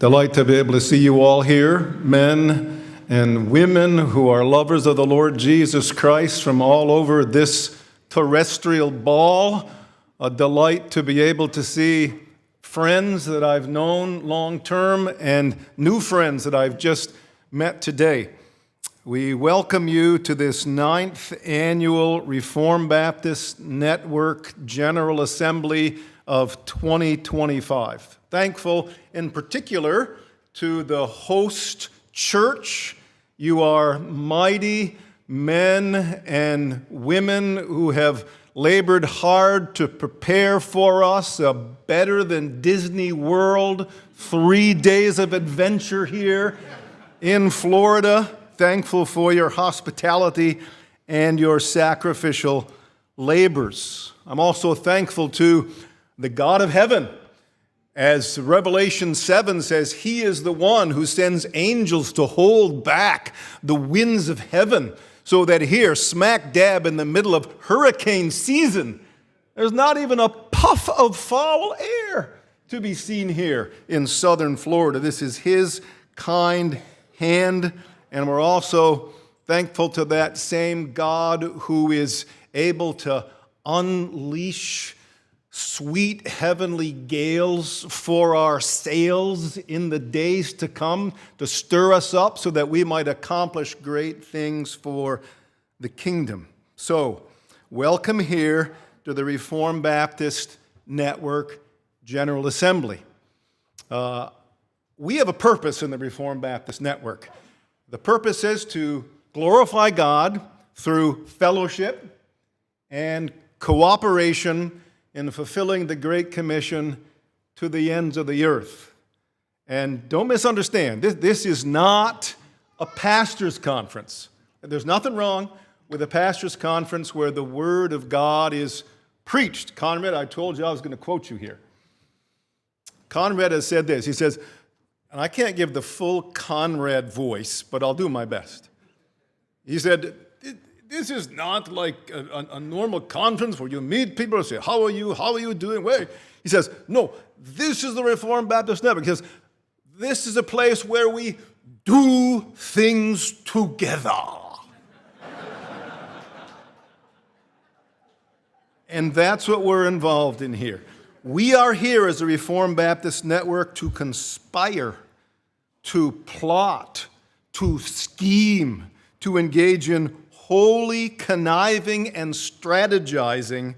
Delight to be able to see you all here, men and women who are lovers of the Lord Jesus Christ from all over this terrestrial ball. A delight to be able to see friends that I've known long term and new friends that I've just met today. We welcome you to this 9th annual Reformed Baptist Network General Assembly of 2025. Thankful in particular to the host church. You are mighty men and women who have labored hard to prepare for us a better than Disney World 3 days of adventure here in Florida. Thankful for your hospitality and your sacrificial labors. I'm also thankful to the God of heaven. As Revelation 7 says, He is the one who sends angels to hold back the winds of heaven so that here, smack dab in the middle of hurricane season, there's not even a puff of foul air to be seen here in southern Florida. This is His kind hand, and we're also thankful to that same God who is able to unleash sweet heavenly gales for our sails in the days to come to stir us up so that we might accomplish great things for the kingdom. So, welcome here to the Reformed Baptist Network General Assembly. We have a purpose in the Reformed Baptist Network. The purpose is to glorify God through fellowship and cooperation in fulfilling the Great Commission to the ends of the earth. And don't misunderstand, this is not a pastor's conference. There's nothing wrong with a pastor's conference where the Word of God is preached. Conrad, I told you I was going to quote you here. Conrad has said this. He says, and I can't give the full Conrad voice, but I'll do my best. He said, this is not like a normal conference where you meet people and say, how are you doing? Wait. He says, no, this is the Reformed Baptist Network. Because this is a place where we do things together. And that's what we're involved in here. We are here as a Reformed Baptist Network to conspire, to plot, to scheme, to engage in holy conniving and strategizing,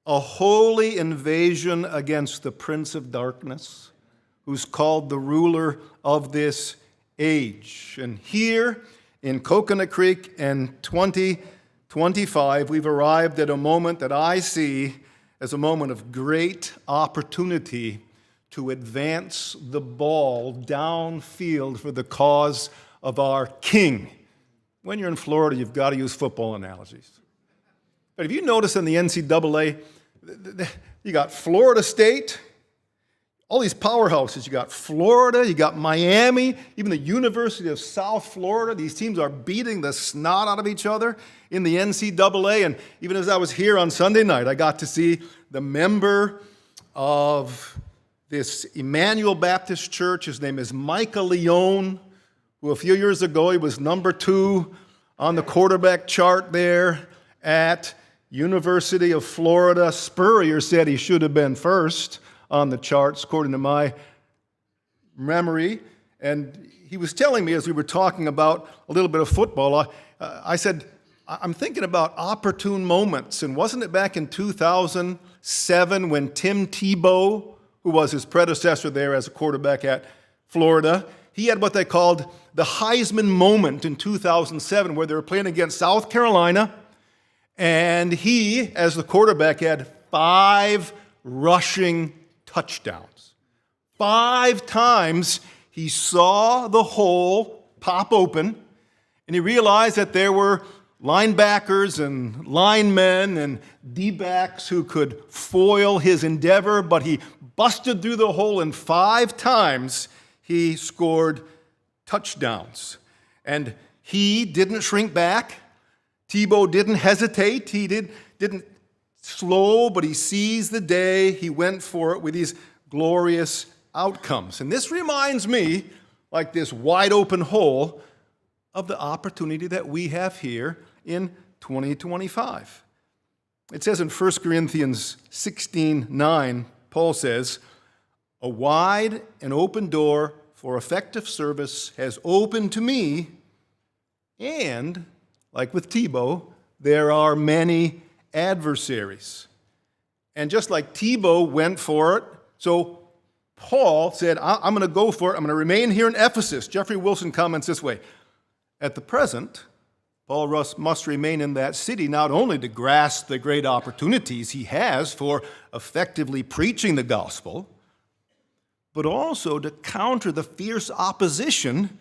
a holy invasion against the prince of darkness, who's called the ruler of this age. And here in Coconut Creek in 2025, we've arrived at a moment that I see as a moment of great opportunity to advance the ball downfield for the cause of our King. When you're in Florida, you've got to use football analogies. But if you notice in the NCAA, you got Florida State, all these powerhouses. You got Florida, you got Miami, even the University of South Florida. These teams are beating the snot out of each other in the NCAA. And even as I was here on Sunday night, I got to see the member of this Emmanuel Baptist Church. His name is Micah Leone, who a few years ago, he was number 2 on the quarterback chart there at University of Florida. Spurrier said he should have been first on the charts, according to my memory. And he was telling me as we were talking about a little bit of football, I said, I'm thinking about opportune moments. And wasn't it back in 2007 when Tim Tebow, who was his predecessor there as a quarterback at Florida, he had what they called the Heisman moment in 2007, where they were playing against South Carolina, and he, as the quarterback, had 5 rushing touchdowns. 5 times he saw the hole pop open, and he realized that there were linebackers and linemen and D-backs who could foil his endeavor, but he busted through the hole, and 5 times he scored touchdowns. And he didn't shrink back. Tebow didn't hesitate. He didn't slow, but he seized the day. He went for it with these glorious outcomes. And this reminds me, like this wide open hole, of the opportunity that we have here in 2025. It says in 1 Corinthians 16:9, Paul says, "A wide and open door for effective service has opened to me, and, like with Tebow, there are many adversaries." And just like Tebow went for it, so Paul said, I'm going to go for it. I'm going to remain here in Ephesus. Jeffrey Wilson comments this way: at the present, Paul must remain in that city not only to grasp the great opportunities he has for effectively preaching the gospel, but also to counter the fierce opposition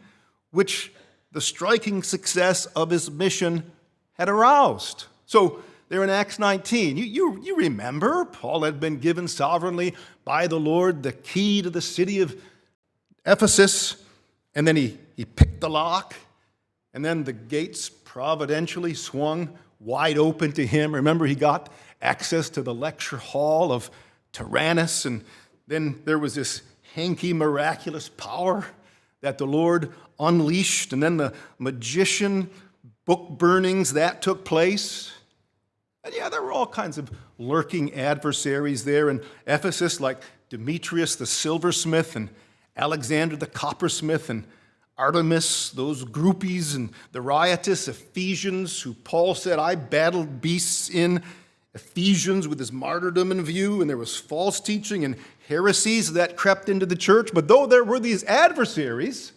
which the striking success of his mission had aroused. So there in Acts 19, you remember Paul had been given sovereignly by the Lord the key to the city of Ephesus, and then he picked the lock, and then the gates providentially swung wide open to him. Remember, he got access to the lecture hall of Tyrannus, and then there was this hanky miraculous power that the Lord unleashed, and then the magician book burnings that took place. And yeah, there were all kinds of lurking adversaries there in Ephesus, like Demetrius the silversmith and Alexander the coppersmith and Artemis, those groupies, and the riotous Ephesians, who Paul said, I battled beasts in Ephesians with his martyrdom in view, and there was false teaching and heresies that crept into the church. But though there were these adversaries,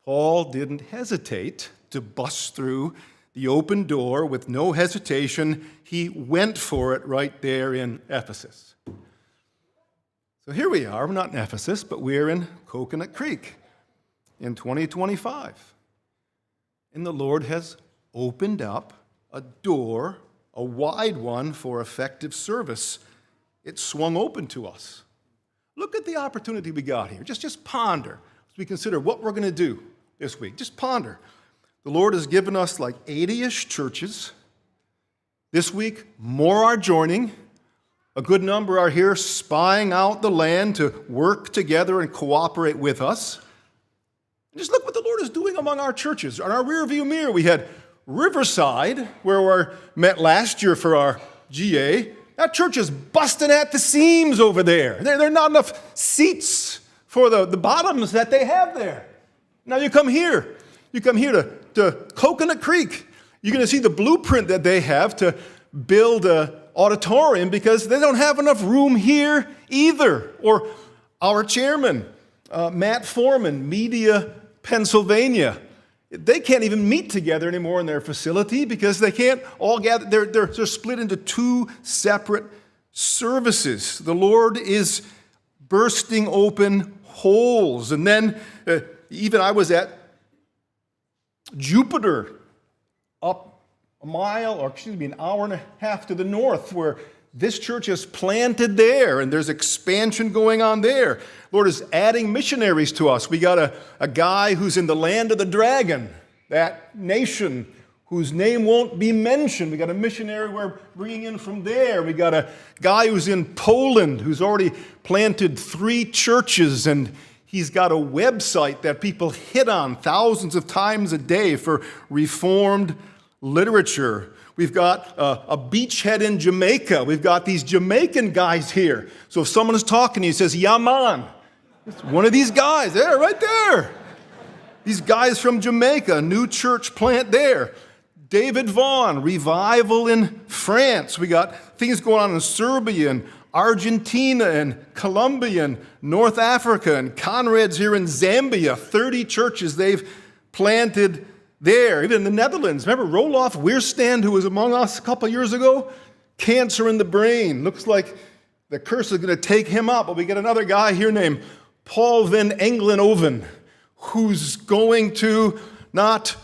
Paul didn't hesitate to bust through the open door with no hesitation. He went for it right there in Ephesus. So here we are. We're not in Ephesus, but we're in Coconut Creek in 2025. And the Lord has opened up a door, a wide one, for effective service. It swung open to us. Look at the opportunity we got here. Just ponder as we consider what we're going to do this week. Just ponder. The Lord has given us like 80-ish churches. This week, more are joining. A good number are here spying out the land to work together and cooperate with us. And just look what the Lord is doing among our churches. On our rearview mirror, we had Riverside, where we met last year for our GA. That church is busting at the seams over there. There are not enough seats for the bottoms that they have there. Now you come here. You come here to Coconut Creek. You're going to see the blueprint that they have to build an auditorium because they don't have enough room here either. Or our chairman, Matt Foreman, Media, Pennsylvania. They can't even meet together anymore in their facility because they can't all gather. They're split into two separate services. The Lord is bursting open holes. And then even I was at Jupiter, up an hour and a half to the north, where this church is planted there, and there's expansion going on there. Lord is adding missionaries to us. We got a guy who's in the land of the dragon, that nation whose name won't be mentioned. We got a missionary we're bringing in from there. We got a guy who's in Poland who's already planted 3 churches, and he's got a website that people hit on thousands of times a day for Reformed literature. We've got a beachhead in Jamaica. We've got these Jamaican guys here. So if someone is talking to you, he says, "Yeah, man." It's one of these guys there, right there. These guys from Jamaica, new church plant there. David Vaughn, revival in France. We got things going on in Serbia and Argentina and Colombia and North Africa, and Conrad's here in Zambia. 30 churches they've planted there. Even in the Netherlands. Remember Roloff Weerstand, who was among us a couple years ago? Cancer in the brain. Looks like the curse is going to take him out. But we get another guy here named Paul van Engelen-Oven, who's going to not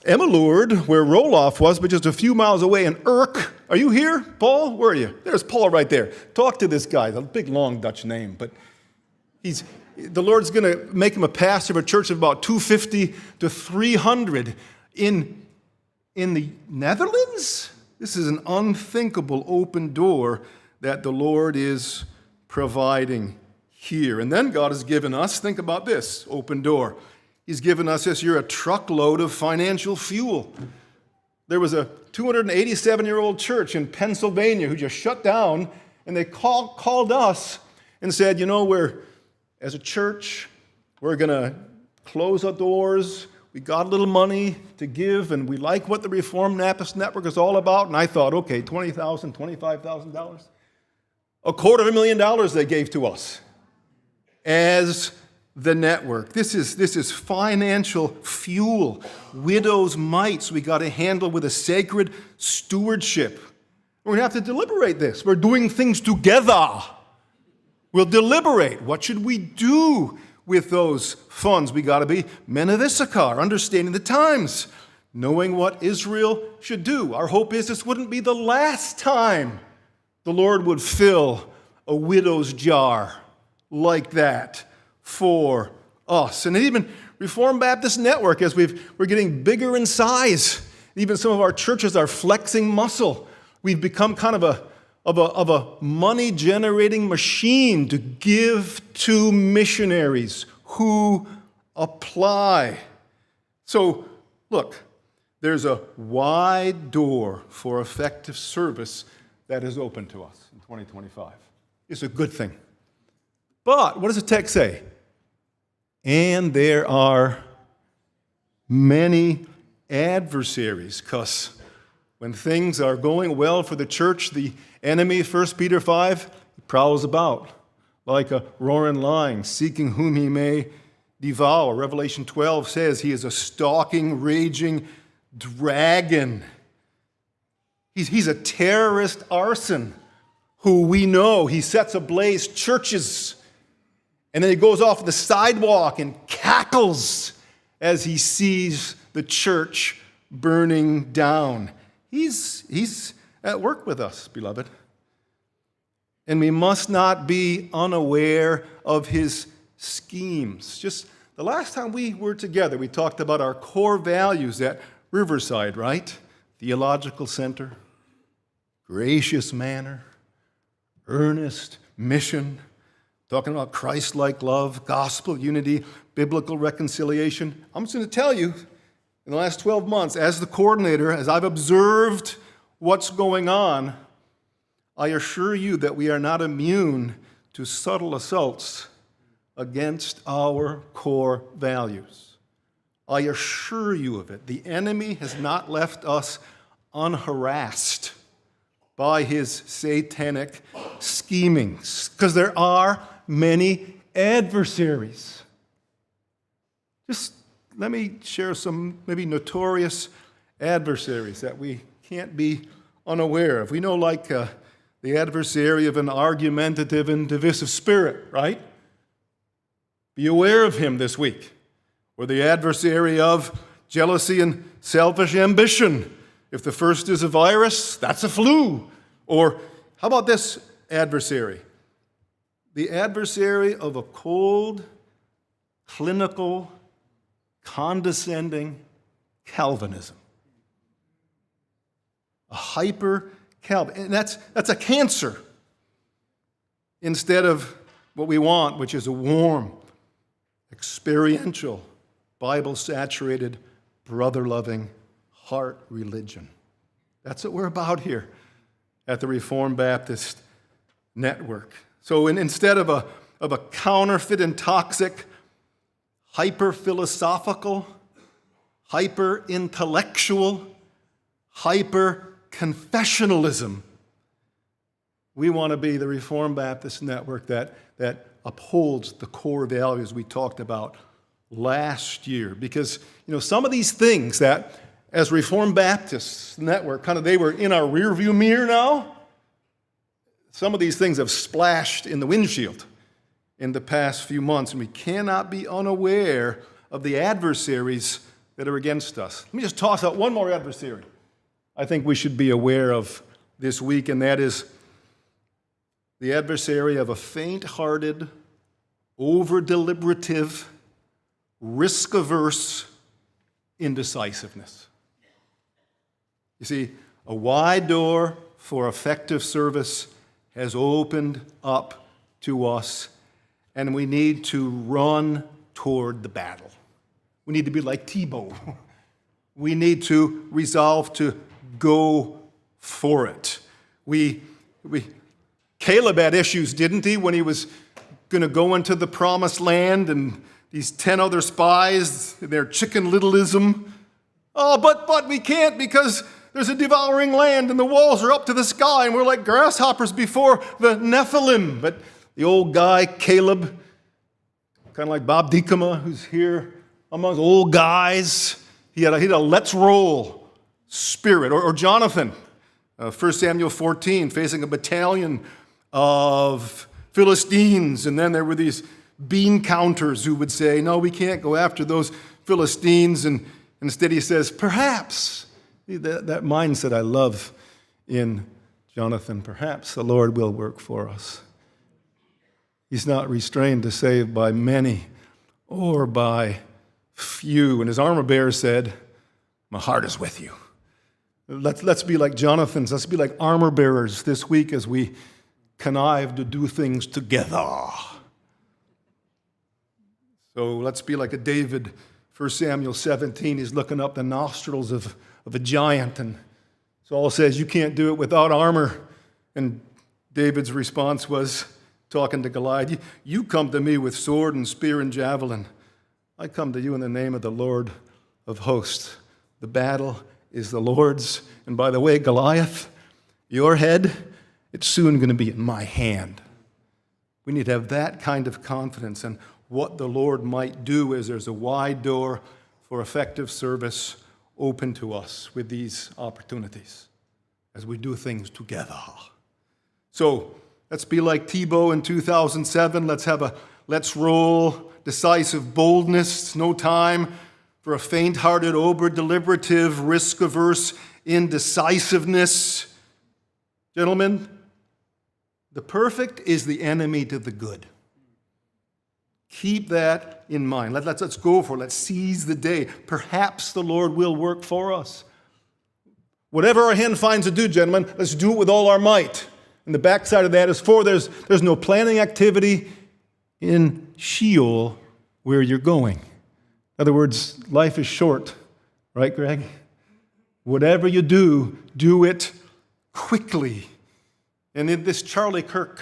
Emmeloord, where Roloff was, but just a few miles away in Urk. Are you here, Paul? Where are you? There's Paul right there. Talk to this guy. A big, long Dutch name, but the Lord's going to make him a pastor of a church of about 250 to 300 in the Netherlands. This is an unthinkable open door that the Lord is providing here. And then God has given us, think about this, open door. He's given us this year a truckload of financial fuel. There was a 287-year-old church in Pennsylvania who just shut down, and they called us and said, as a church, we're going to close our doors. We got a little money to give, and we like what the Reformed Baptist Network is all about. And I thought, okay, $20,000, $25,000. $250,000 they gave to us as the network. This is financial fuel. Widows' mites we got to handle with a sacred stewardship. We're going to have to deliberate this. We're doing things together. We'll deliberate. What should we do with those funds? We got to be men of Issachar, understanding the times, knowing what Israel should do. Our hope is this wouldn't be the last time the Lord would fill a widow's jar like that for us. And even Reformed Baptist Network, as we're getting bigger in size, even some of our churches are flexing muscle. We've become kind of a money-generating machine to give to missionaries who apply. So, look, there's a wide door for effective service that is open to us in 2025. It's a good thing. But what does the text say? And there are many adversaries, because when things are going well for the church, the enemy, 1 Peter 5, prowls about like a roaring lion, seeking whom he may devour. Revelation 12 says he is a stalking, raging dragon. He's a terrorist arson who we know he sets ablaze churches, and then he goes off the sidewalk and cackles as he sees the church burning down. He's at work with us, beloved. And we must not be unaware of his schemes. Just the last time we were together, we talked about our core values at Riverside, right? Theological center, gracious manner, earnest mission, talking about Christ-like love, gospel unity, biblical reconciliation. I'm just going to tell you, in the last 12 months, as the coordinator, as I've observed what's going on, I assure you that we are not immune to subtle assaults against our core values. I assure you of it. The enemy has not left us unharassed by his satanic schemings, because there are many adversaries. Just let me share some maybe notorious adversaries that we can't be unaware of. We know, like the adversary of an argumentative and divisive spirit, right? Be aware of him this week. Or the adversary of jealousy and selfish ambition. If the first is a virus, that's a flu. Or how about this adversary? The adversary of a cold, clinical, condescending Calvinism. A hyper-Calvin. And that's a cancer instead of what we want, which is a warm, experiential, Bible-saturated, brother-loving heart religion. That's what we're about here at the Reformed Baptist Network. So instead of a counterfeit and toxic, hyper-philosophical, hyper-intellectual, hyper-confessionalism, we want to be the Reformed Baptist Network that upholds the core values we talked about last year. Because, some of these things that, as Reformed Baptist Network, they were in our rearview mirror now. Some of these things have splashed in the windshield in the past few months, and we cannot be unaware of the adversaries that are against us. Let me just toss out one more adversary I think we should be aware of this week, and that is the adversary of a faint-hearted, over-deliberative, risk-averse indecisiveness. You see, a wide door for effective service has opened up to us, and we need to run toward the battle. We need to be like Tebow. We need to resolve to go for it. Caleb had issues, didn't he, when he was going to go into the promised land and these 10 other spies, their chicken littleism. Oh, but we can't because there's a devouring land and the walls are up to the sky and we're like grasshoppers before the Nephilim. But the old guy, Caleb, kind of like Bob Diekema, who's here among old guys, he had a let's roll spirit. Or Jonathan, 1 Samuel 14, facing a battalion of Philistines, and then there were these bean counters who would say, no, we can't go after those Philistines, and instead he says, perhaps, that mindset I love in Jonathan, perhaps the Lord will work for us. He's not restrained to save by many or by few, and his armor bearer said, my heart is with you. Let's be like Jonathan's, let's be like armor bearers this week as we connive to do things together. So let's be like a David. 1 Samuel 17, he's looking up the nostrils of a giant, and Saul says, you can't do it without armor. And David's response was, talking to Goliath, you come to me with sword and spear and javelin. I come to you in the name of the Lord of hosts. The battle is the Lord's. And by the way, Goliath, your head, it's soon going to be in my hand. We need to have that kind of confidence in what the Lord might do as there's a wide door for effective service open to us with these opportunities as we do things together. So let's be like Tebow in 2007. Let's roll decisive boldness. No time for a faint-hearted, over-deliberative, risk-averse indecisiveness. Gentlemen, the perfect is the enemy to the good. Keep that in mind. Let's go for it. Let's seize the day. Perhaps the Lord will work for us. Whatever our hand finds to do, gentlemen, let's do it with all our might. And the backside of that is there's no planning activity in Sheol where you're going. In other words, life is short. Right, Greg? Whatever you do, do it quickly. And in this Charlie Kirk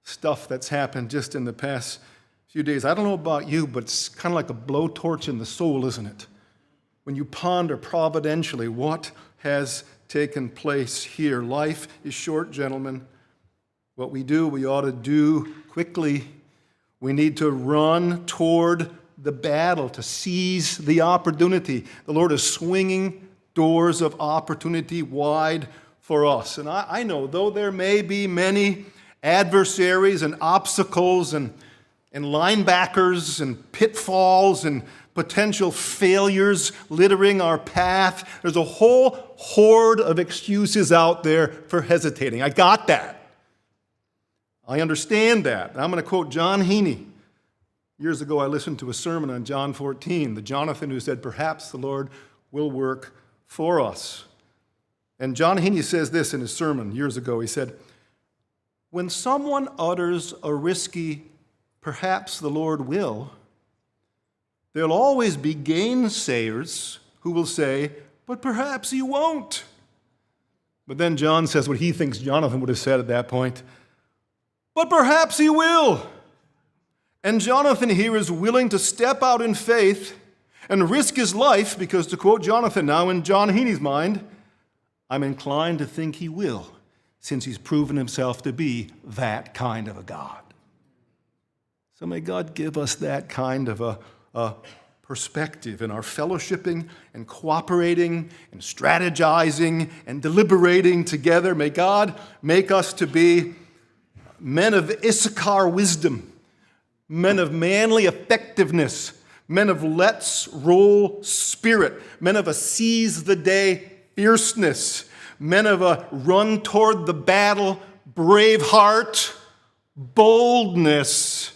stuff that's happened just in the past few days, I don't know about you, but it's kind of like a blowtorch in the soul, isn't it? When you ponder providentially what has taken place here. Life is short, gentlemen. What we do, we ought to do quickly. We need to run toward the battle, to seize the opportunity. The Lord is swinging doors of opportunity wide for us. And I know, though there may be many adversaries and obstacles and linebackers and pitfalls and potential failures littering our path, there's a whole horde of excuses out there for hesitating. I got that. I understand that. I'm going to quote John Heaney. Years ago, I listened to a sermon on John 14, the Jonathan who said, perhaps the Lord will work for us. And John Heaney says this in his sermon years ago. He said, when someone utters a risky, perhaps the Lord will, there'll always be gainsayers who will say, but perhaps he won't. But then John says what he thinks Jonathan would have said at that point, but perhaps he will. And Jonathan here is willing to step out in faith and risk his life because, to quote Jonathan now in John Heaney's mind, I'm inclined to think he will, since he's proven himself to be that kind of a God. So may God give us that kind of a perspective in our fellowshipping and cooperating and strategizing and deliberating together. May God make us to be men of Issachar wisdom, men of manly effectiveness, men of let's roll spirit, men of a seize the day fierceness, men of a run toward the battle brave heart, boldness,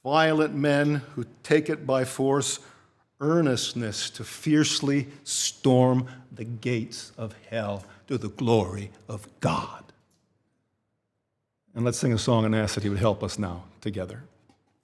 violent men who take it by force, earnestness to fiercely storm the gates of hell to the glory of God. And let's sing a song and ask that he would help us now together.